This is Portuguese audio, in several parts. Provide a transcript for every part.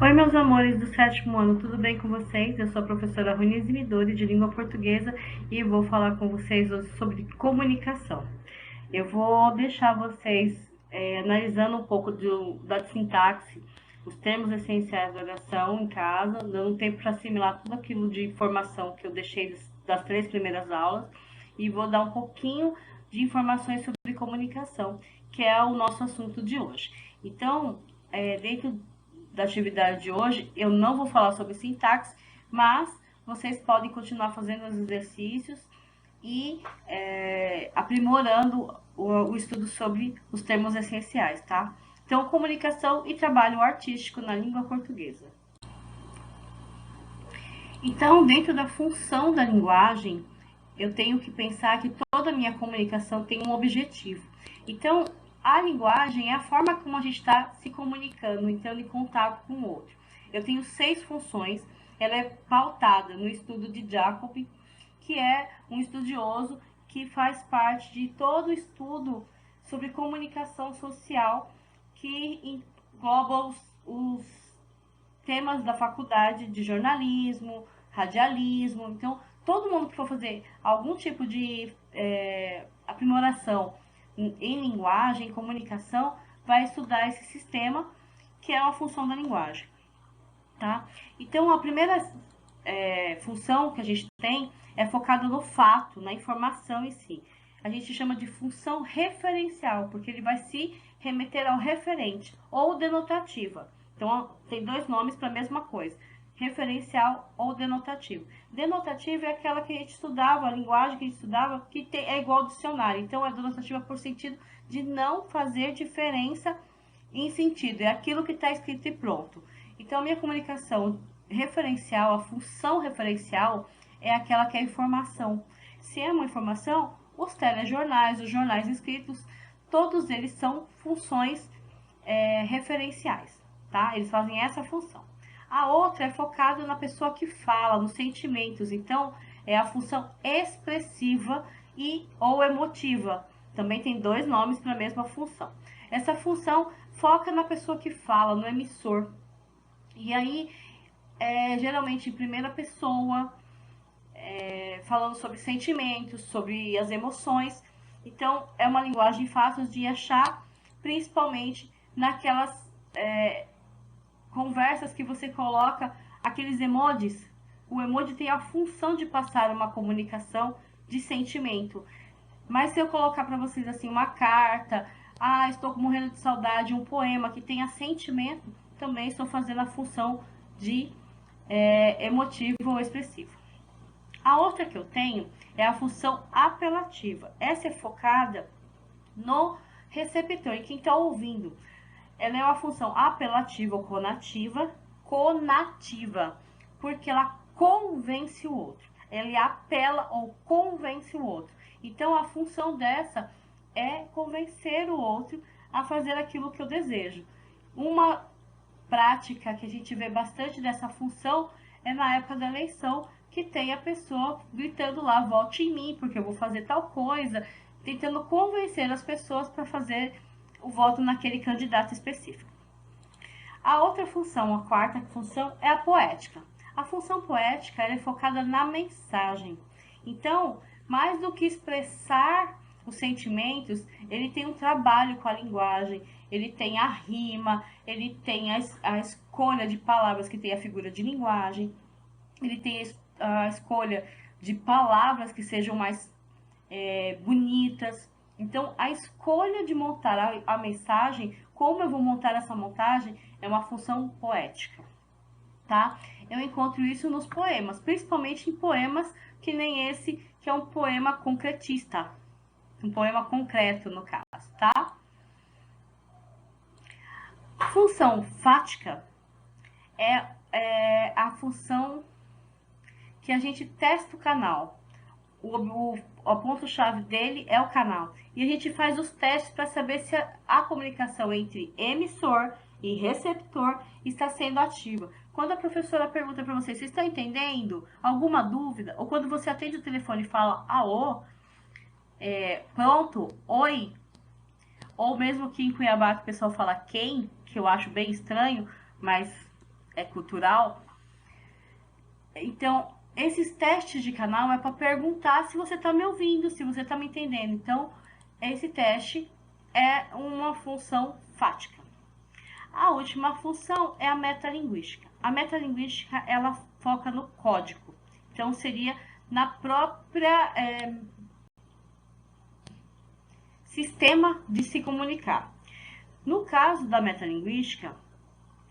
Oi, meus amores do sétimo ano, tudo bem com vocês? Eu sou a professora Ronize Midori, de língua portuguesa, e vou falar com vocês hoje sobre comunicação. Eu vou deixar vocês analisando um pouco da sintaxe, os termos essenciais da oração em casa, dando tempo para assimilar tudo aquilo de informação que eu deixei das 3 primeiras aulas, e vou dar um pouquinho de informações sobre comunicação, que é o nosso assunto de hoje. Então, dentro da atividade de hoje, eu não vou falar sobre sintaxe, mas vocês podem continuar fazendo os exercícios e aprimorando o estudo sobre os termos essenciais, tá? Então, comunicação e trabalho artístico na língua portuguesa. Então, dentro da função da linguagem, eu tenho que pensar que toda a minha comunicação tem um objetivo. Então, a linguagem é a forma como a gente está se comunicando, entrando em contato com o outro. Eu tenho 6 funções, ela é pautada no estudo de Jacob, que é um estudioso que faz parte de todo o estudo sobre comunicação social, que engloba os temas da faculdade de jornalismo, radialismo. Então, todo mundo que for fazer algum tipo de aprimoração em linguagem, em comunicação, vai estudar esse sistema, que é uma função da linguagem. Tá? Então, a primeira função que a gente tem é focada no fato, na informação em si. A gente chama de função referencial, porque ele vai se remeter ao referente ou denotativa. Então, tem 2 nomes para a mesma coisa, referencial ou denotativo. Denotativa é aquela que a gente estudava, a linguagem que a gente estudava, que é igual ao dicionário. Então, é denotativa por sentido de não fazer diferença em sentido, é aquilo que está escrito e pronto. Então, a minha comunicação referencial, a função referencial, é aquela que é informação. Se é uma informação, os telejornais, os jornais escritos, todos eles são funções referenciais, tá? Eles fazem essa função. A outra é focada na pessoa que fala, nos sentimentos. Então, é a função expressiva e ou emotiva. Também tem 2 nomes para a mesma função. Essa função foca na pessoa que fala, no emissor. E aí, geralmente em primeira pessoa, falando sobre sentimentos, sobre as emoções. Então, é uma linguagem fácil de achar, principalmente naquelas conversas que você coloca aqueles emojis. O emoji tem a função de passar uma comunicação de sentimento. Mas se eu colocar para vocês assim uma carta, estou morrendo de saudade, um poema que tenha sentimento, também estou fazendo a função de emotivo ou expressivo. A outra que eu tenho é a função apelativa. Essa é focada no receptor, em quem está ouvindo. Ela é uma função apelativa ou conativa, porque ela convence o outro. Ela apela ou convence o outro. Então, a função dessa é convencer o outro a fazer aquilo que eu desejo. Uma prática que a gente vê bastante dessa função é na época da eleição, que tem a pessoa gritando lá, vote em mim, porque eu vou fazer tal coisa, tentando convencer as pessoas para fazer o voto naquele candidato específico. A outra função, a quarta função, é a poética. A função poética é focada na mensagem. Então, mais do que expressar os sentimentos, ele tem um trabalho com a linguagem, ele tem a rima, ele tem a escolha de palavras que tem a figura de linguagem, ele tem a escolha de palavras que sejam mais bonitas. Então, a escolha de montar a mensagem, como eu vou montar essa montagem, é uma função poética, tá? Eu encontro isso nos poemas, principalmente em poemas que nem esse, que é um poema concretista, um poema concreto, no caso, tá? Função fática é a função que a gente testa o canal. O ponto-chave dele é o canal. E a gente faz os testes para saber se a comunicação entre emissor e receptor está sendo ativa. Quando a professora pergunta para você, está entendendo? Alguma dúvida? Ou quando você atende o telefone e fala, alô, pronto, oi. Ou mesmo que em Cuiabá que o pessoal fala quem, que eu acho bem estranho, mas cultural. Então, esses testes de canal é para perguntar se você está me ouvindo, se você está me entendendo. Então, esse teste é uma função fática. A última função é a metalinguística. A metalinguística, ela foca no código. Então, seria na própria sistema de se comunicar. No caso da metalinguística,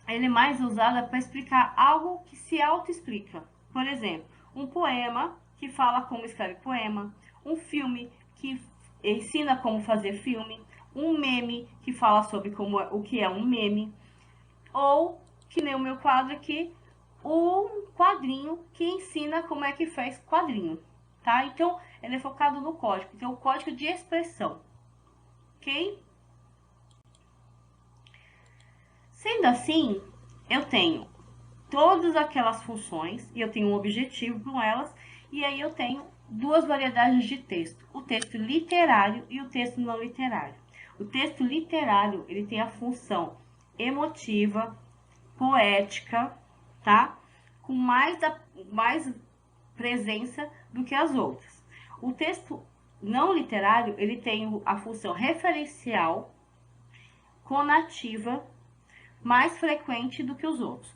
ele é mais usado para explicar algo que se auto-explica. Por exemplo, um poema que fala como escreve poema, um filme que ensina como fazer filme, um meme que fala sobre o que é um meme, ou, que nem o meu quadro aqui, um quadrinho que ensina como é que faz quadrinho, tá? Então, ele é focado no código, então o código de expressão, ok? Sendo assim, eu tenho todas aquelas funções e eu tenho um objetivo com elas, e aí eu tenho duas variedades de texto, o texto literário e o texto não literário. O texto literário, ele tem a função emotiva, poética, tá? Com mais presença do que as outras. O texto não literário, ele tem a função referencial, conativa, mais frequente do que os outros.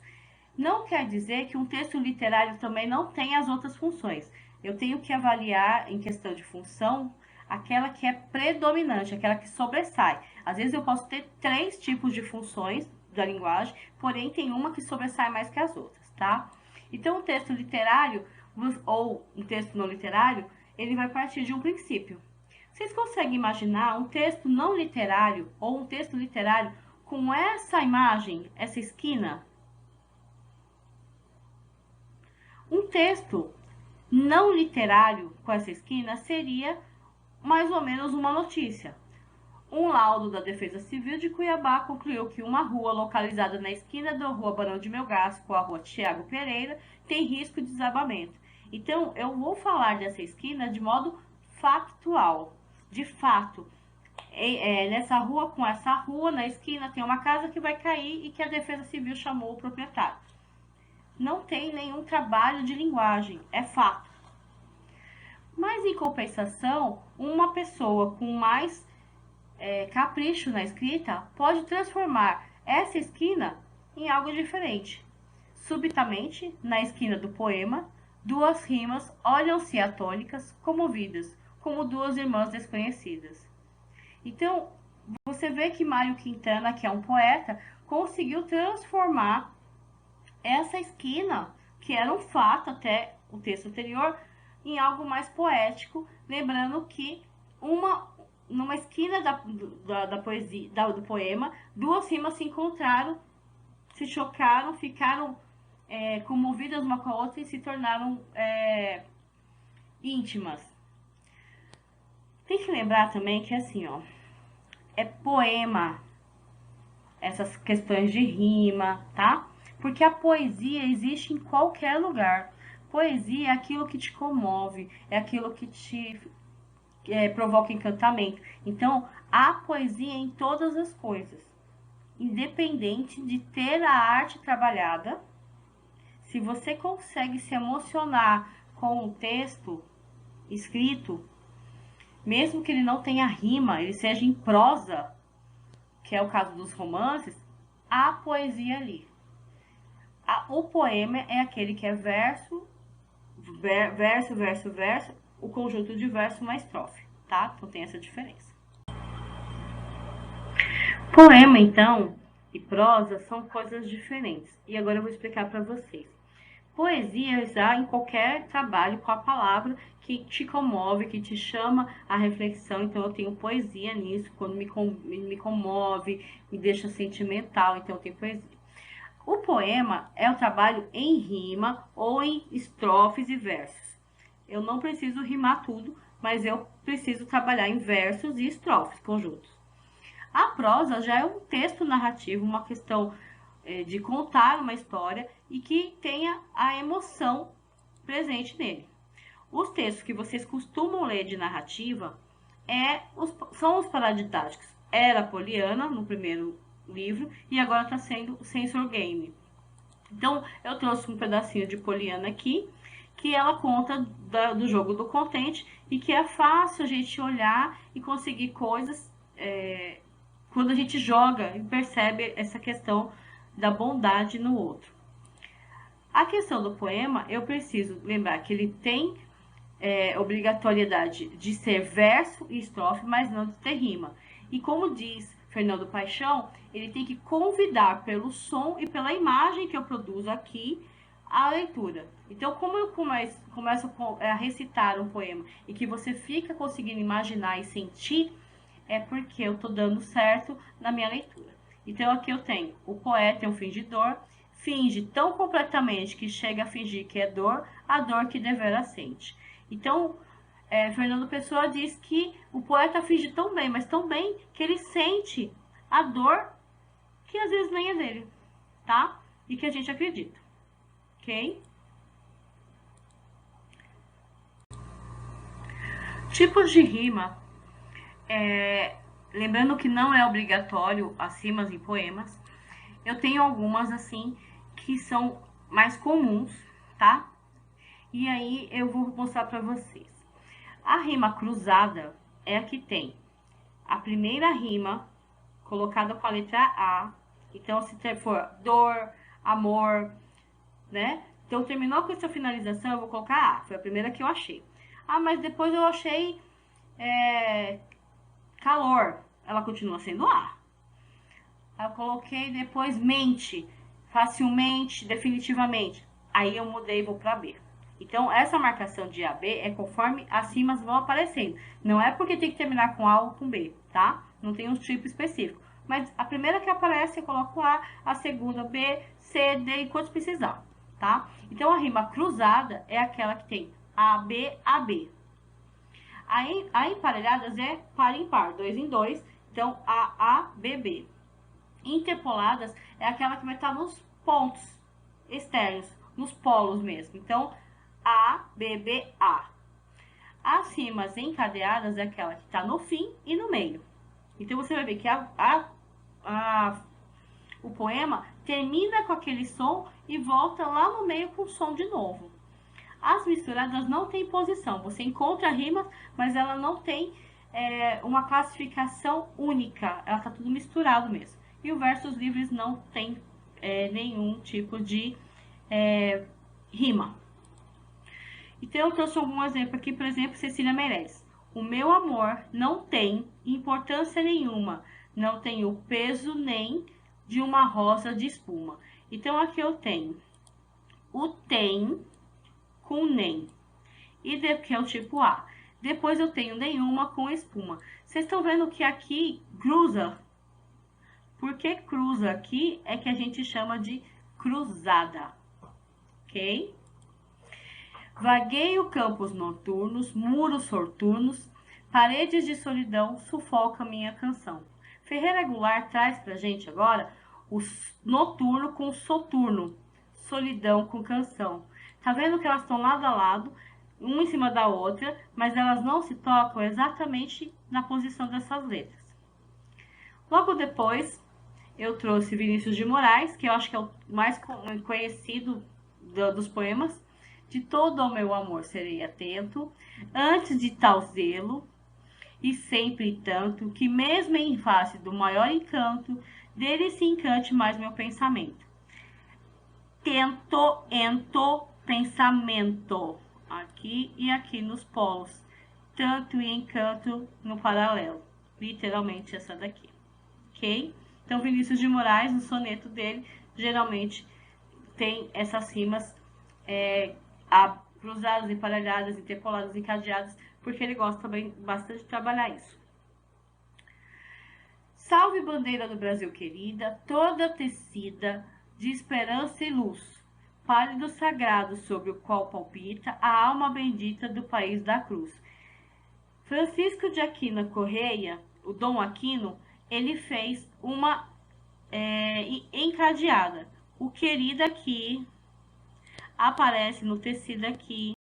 Não quer dizer que um texto literário também não tem as outras funções. Eu tenho que avaliar, em questão de função, aquela que é predominante, aquela que sobressai. Às vezes eu posso ter 3 tipos de funções da linguagem, porém tem uma que sobressai mais que as outras, tá? Então, o texto literário, ou um texto não literário, ele vai partir de um princípio. Vocês conseguem imaginar um texto não literário ou um texto literário com essa imagem, essa esquina? Um texto não literário com essa esquina seria mais ou menos uma notícia. Um laudo da Defesa Civil de Cuiabá concluiu que uma rua localizada na esquina da Rua Barão de Melgaço com a Rua Tiago Pereira tem risco de desabamento. Então, eu vou falar dessa esquina de modo factual. De fato, nessa rua, com essa rua, na esquina, tem uma casa que vai cair e que a Defesa Civil chamou o proprietário. Não tem nenhum trabalho de linguagem, é fato. Mas, em compensação, uma pessoa com mais capricho na escrita pode transformar essa esquina em algo diferente. Subitamente, na esquina do poema, duas rimas olham-se atônicas, comovidas, como duas irmãs desconhecidas. Então, você vê que Mário Quintana, que é um poeta, conseguiu transformar essa esquina, que era um fato até o texto anterior, em algo mais poético, lembrando que numa esquina da poesia, do poema, duas rimas se encontraram, se chocaram, ficaram comovidas uma com a outra e se tornaram íntimas. Tem que lembrar também que assim, ó, é poema, essas questões de rima, tá? Porque a poesia existe em qualquer lugar. Poesia é aquilo que te comove, é aquilo que te provoca encantamento. Então, há poesia em todas as coisas. Independente de ter a arte trabalhada, se você consegue se emocionar com o texto escrito, mesmo que ele não tenha rima, ele seja em prosa, que é o caso dos romances, há poesia ali. O poema é aquele que é verso, verso, verso, verso, o conjunto de verso uma estrofe, tá? Então tem essa diferença. Poema, então, e prosa são coisas diferentes. E agora eu vou explicar para vocês. Poesia já em qualquer trabalho com a palavra que te comove, que te chama a reflexão. Então, eu tenho poesia nisso, quando me comove, me deixa sentimental, então eu tenho poesia. O poema é o trabalho em rima ou em estrofes e versos. Eu não preciso rimar tudo, mas eu preciso trabalhar em versos e estrofes, conjuntos. A prosa já é um texto narrativo, uma questão de contar uma história e que tenha a emoção presente nele. Os textos que vocês costumam ler de narrativa são os paradidáticos. Era Poliana, no primeiro livro, e agora está sendo o Sensor Game. Então, eu trouxe um pedacinho de Poliana aqui, que ela conta do jogo do contente e que é fácil a gente olhar e conseguir coisas quando a gente joga e percebe essa questão da bondade no outro. A questão do poema, eu preciso lembrar que ele tem obrigatoriedade de ser verso e estrofe, mas não de ter rima. E como diz Fernando Paixão, ele tem que convidar pelo som e pela imagem que eu produzo aqui a leitura. Então, como eu começo a recitar um poema e que você fica conseguindo imaginar e sentir, é porque eu estou dando certo na minha leitura. Então, aqui eu tenho o poeta é um fingidor, finge tão completamente que chega a fingir que é dor, a dor que devera sente. Então, Fernando Pessoa diz que o poeta finge tão bem, mas tão bem, que ele sente a dor que às vezes nem é dele, tá? E que a gente acredita, ok? Tipos de rima. Lembrando que não é obrigatório as rimas em poemas. Eu tenho algumas assim que são mais comuns, tá? E aí eu vou mostrar para vocês. A rima cruzada é a que tem a primeira rima colocada com a letra A. Então, se for dor, amor, né? Então, terminou com essa finalização, eu vou colocar A. Foi a primeira que eu achei. Ah, mas depois eu achei calor. Ela continua sendo A. Eu coloquei depois mente, facilmente, definitivamente. Aí eu mudei e vou para B. Então, essa marcação de AB é conforme as rimas vão aparecendo. Não é porque tem que terminar com A ou com B, tá? Não tem um tipo específico. Mas a primeira que aparece eu coloco a segunda B, C, D, enquanto precisar, tá? Então, a rima cruzada é aquela que tem AB, AB. A emparelhadas é par em par, 2 em 2. Então, A, B, B. Interpoladas é aquela que vai estar nos pontos externos, nos polos mesmo. Então, A, B, B, A. As rimas encadeadas é aquela que está no fim e no meio. Então, você vai ver que o poema termina com aquele som e volta lá no meio com o som de novo. As misturadas não tem posição. Você encontra rimas, mas ela não tem uma classificação única. Ela está tudo misturado mesmo. E o versos livres não tem nenhum tipo de rima. Então, eu trouxe algum exemplo aqui, por exemplo, Cecília Meirelles. O meu amor não tem importância nenhuma, não tem o peso nem de uma rosa de espuma. Então, aqui eu tenho o tem com nem, e que é o tipo A. Depois eu tenho nenhuma com espuma. Vocês estão vendo que aqui cruza. Porque cruza aqui é que a gente chama de cruzada, ok? Vagueio campos noturnos, muros sorturnos, paredes de solidão sufoca minha canção. Ferreira Goulart traz pra gente agora o noturno com soturno, solidão com canção. Tá vendo que elas estão lado a lado, uma em cima da outra, mas elas não se tocam exatamente na posição dessas letras. Logo depois, eu trouxe Vinícius de Moraes, que eu acho que é o mais conhecido dos poemas. De todo o meu amor serei atento, antes de tal zelo, e sempre tanto, que mesmo em face do maior encanto, dele se encante mais meu pensamento. Tento, ento, pensamento, aqui e aqui nos polos, tanto e encanto no paralelo, literalmente essa daqui, ok? Então, Vinícius de Moraes, no soneto dele, geralmente tem essas rimas cruzadas, emparelhadas, interpoladas, encadeadas, porque ele gosta também bastante de trabalhar isso. Salve bandeira do Brasil querida, toda tecida de esperança e luz, pálido sagrado sobre o qual palpita a alma bendita do país da cruz. Francisco de Aquino Correia, o Dom Aquino, ele fez uma encadeada. O querida aqui aparece no tecido aqui,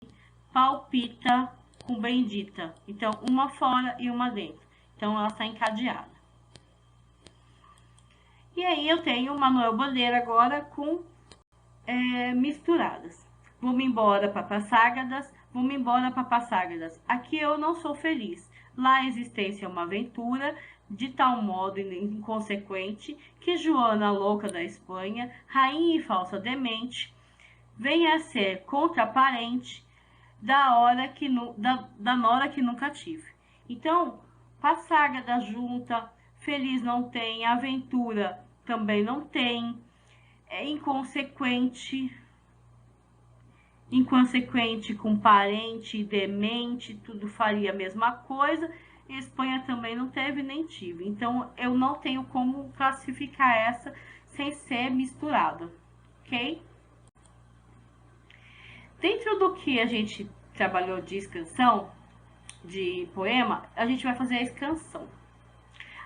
palpita com bendita. Então, uma fora e uma dentro. Então, ela está encadeada. E aí, eu tenho o Manuel Bandeira agora com misturadas. Vou-me embora, papasságadas, vou-me embora, papasságadas. Aqui eu não sou feliz. Lá a existência é uma aventura, de tal modo inconsequente, que Joana, louca da Espanha, rainha e falsa demente, venha a ser contraparente da nora que nunca tive. Então, passágada junta, feliz não tem, aventura também não tem, é inconsequente com parente e demente, tudo faria a mesma coisa. E Espanha também não teve nem tive. Então eu não tenho como classificar essa sem ser misturada, ok? Dentro do que a gente trabalhou de escansão, de poema, a gente vai fazer a escansão.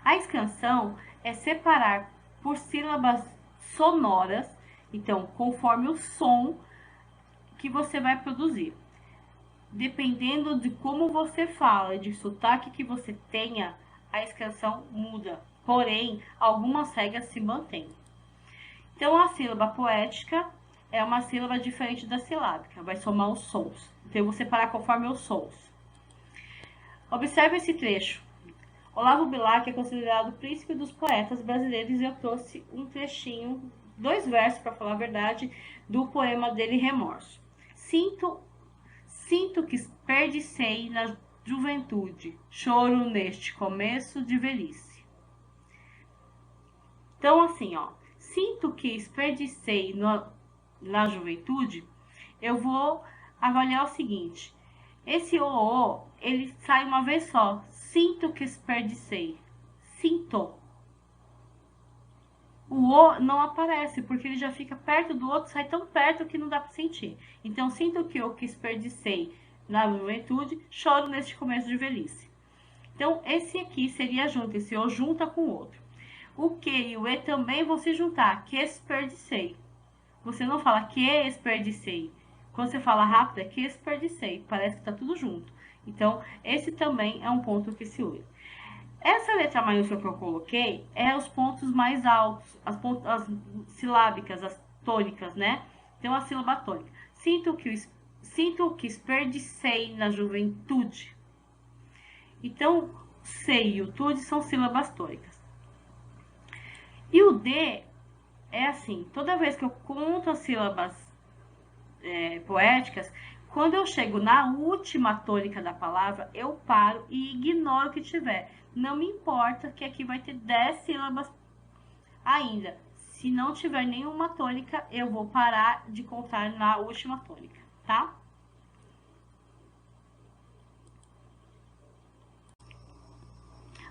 A escansão é separar por sílabas sonoras, então conforme o som que você vai produzir. Dependendo de como você fala, de sotaque que você tenha, a escansão muda. Porém, algumas regras se mantêm. Então, a sílaba poética é uma sílaba diferente da silábica, vai somar os sons. Então, eu vou separar conforme os sons. Observe esse trecho. Olavo Bilac é considerado o príncipe dos poetas brasileiros e eu trouxe um trechinho, 2 versos, para falar a verdade, do poema dele, Remorso. Sinto que desperdicei na juventude, choro neste começo de velhice. Então, assim, ó, sinto que desperdicei na juventude, eu vou avaliar o seguinte, esse o, ele sai uma vez só, sinto que desperdicei, sinto. O o não aparece, porque ele já fica perto do outro, sai tão perto que não dá para sentir. Então, sinto que eu desperdicei na juventude, choro neste começo de velhice. Então, esse aqui seria junto, esse o junta com o outro. O que e o e também vão se juntar, que desperdicei. Você não fala que desperdicei. Quando você fala rápido, é que desperdicei, parece que tá tudo junto. Então, esse também é um ponto que se une. Essa letra maiúscula que eu coloquei é os pontos mais altos, as silábicas, as tônicas, né? Então, a sílaba tônica. Sinto que desperdicei na juventude. Então, sei e o tude são sílabas tônicas. E o D é assim, toda vez que eu conto as sílabas poéticas, quando eu chego na última tônica da palavra, eu paro e ignoro o que tiver. Não me importa que aqui vai ter 10 sílabas ainda. Se não tiver nenhuma tônica, eu vou parar de contar na última tônica, tá?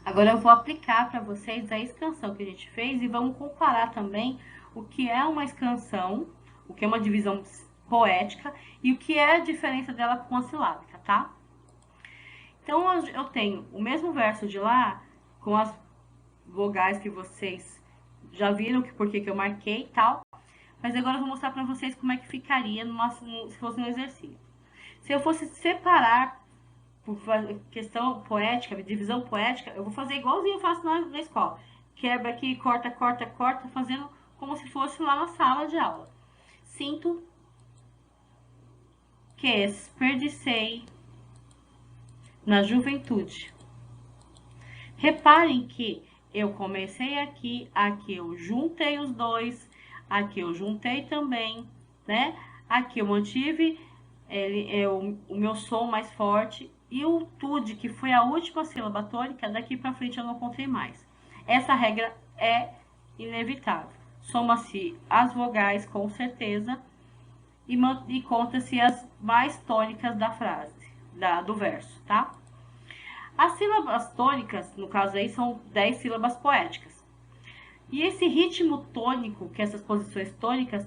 Agora eu vou aplicar para vocês a escansão que a gente fez e vamos comparar também o que é uma escansão, o que é uma divisão poética e o que é a diferença dela com a silábica, tá? Então, eu tenho o mesmo verso de lá, com as vogais que vocês já viram, por que eu marquei e tal. Mas agora eu vou mostrar para vocês como é que ficaria se fosse um exercício. Se eu fosse separar por questão poética, divisão poética, eu vou fazer igualzinho eu faço na escola. Quebra aqui, corta, corta, corta, fazendo como se fosse lá na sala de aula. Sinto que desperdicei na juventude. Reparem que eu comecei aqui eu juntei os dois, aqui eu juntei também, né? Aqui eu mantive o meu som mais forte e o tude, que foi a última sílaba tônica, daqui para frente eu não contei mais. Essa regra é inevitável. Soma-se as vogais com certeza e conta-se as mais tônicas da frase, do verso, tá? As sílabas tônicas, no caso aí, são 10 sílabas poéticas. E esse ritmo tônico, que essas posições tônicas,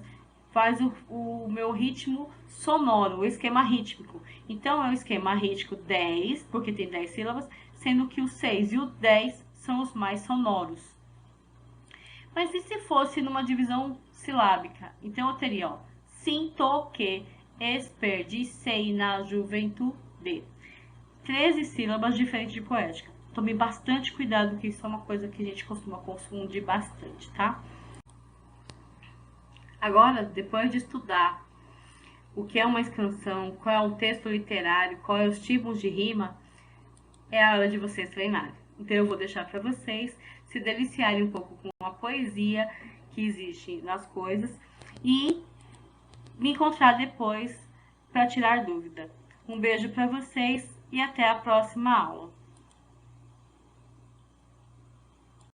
faz o meu ritmo sonoro, o esquema rítmico. Então, é o esquema rítmico 10, porque tem 10 sílabas, sendo que o 6 e o 10 são os mais sonoros. Mas e se fosse numa divisão silábica? Então, eu teria, ó, sinto que desperdicei na juventude. 13 sílabas diferentes de poética. Tome bastante cuidado, que isso é uma coisa que a gente costuma confundir bastante, tá? Agora, depois de estudar o que é uma escansão, qual é o texto literário, qual é os tipos de rima, é a hora de vocês treinarem. Então eu vou deixar para vocês se deliciarem um pouco com a poesia que existe nas coisas e me encontrar depois para tirar dúvida. Um beijo para vocês e até a próxima aula.